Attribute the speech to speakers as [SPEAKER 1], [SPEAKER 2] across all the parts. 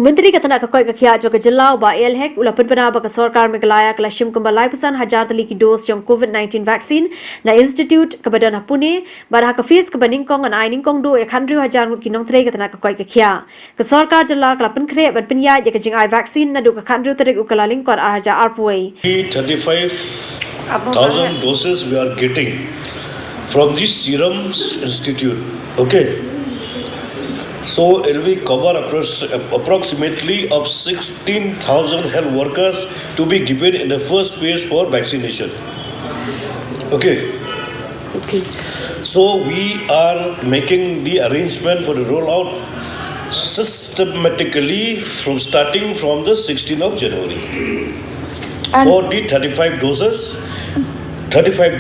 [SPEAKER 1] Menteri katana ka koi ka khia jo ka jilla ba el hek ula penpana ba ka sarkar Meghalaya klashim kumbalai pesan hajar tali ki dose jong COVID-19 vaccine na institute ka badan hapune barha ka fees ka baning kong an aining kong do 100,000 mut kinong tre katana ka koi ka khia ka sarkar jilla kala pen khre ban pinya je ka jingai vaccine na do ka 100 tarik ukalaling kor arja arpoi
[SPEAKER 2] 35,000 doses we are getting from the Serum Institute. Okay. So it will cover approximately of 16,000 health workers to be given in the first phase for vaccination. Okay. So we are making the arrangement for the rollout systematically starting from the 16th of January. For the 35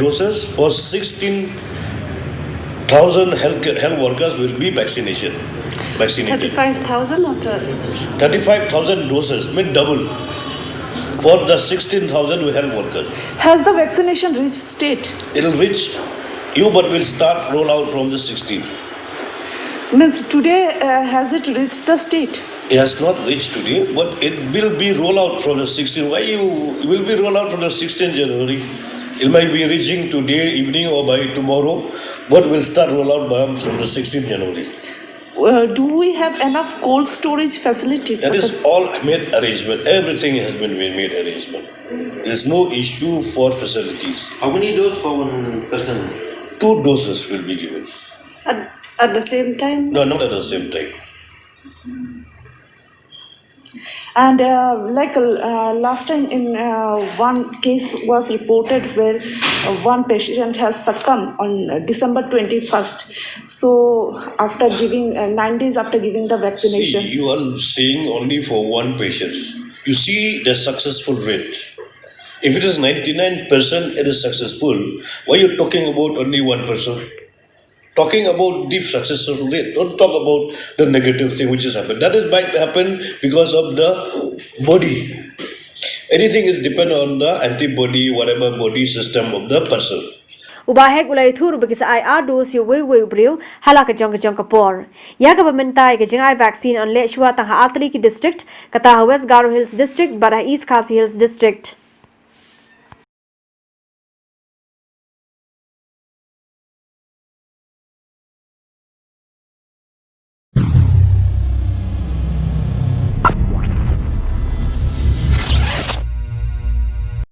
[SPEAKER 2] doses for 16,000 health workers will be vaccinated.
[SPEAKER 3] 35,000 or
[SPEAKER 2] 35,000 doses, mean double for the 16,000 health workers.
[SPEAKER 3] Has the vaccination reached state?
[SPEAKER 2] It will reach you, but will start roll out from the 16th.
[SPEAKER 3] Means today has it reached the state?
[SPEAKER 2] It has not reached today, but it will be roll out from the 16th. Why you will be roll out from the 16th January? It might be reaching today evening or by tomorrow, but will start roll out from the 16th January.
[SPEAKER 3] Do we have enough cold storage facility?
[SPEAKER 2] That is all made arrangement. Everything has been made arrangement. There is no issue for facilities.
[SPEAKER 4] How many doses for one person?
[SPEAKER 2] 2 doses will be given.
[SPEAKER 3] At the same time?
[SPEAKER 2] No, not at the same time.
[SPEAKER 3] And last time in one case was reported where one patient has succumbed on December 21st. So after giving 9 days after giving the vaccination.
[SPEAKER 2] See, you are saying only for one patient. You see the successful rate. If it is 99% it is successful, why are you talking about only one person? Talking about the successful rate. Don't talk about the negative thing which has happened. That is might happen because of the body. Anything is depend on the antibody, whatever body system of the person.
[SPEAKER 1] Ubahek ulai thuru bagi sa ai dos yo we brio halaka jong kapor ya government tai ke jingai vaccine on le shwa ta ha atli ki district kata West Garo Hills district bara East Khasi Hills district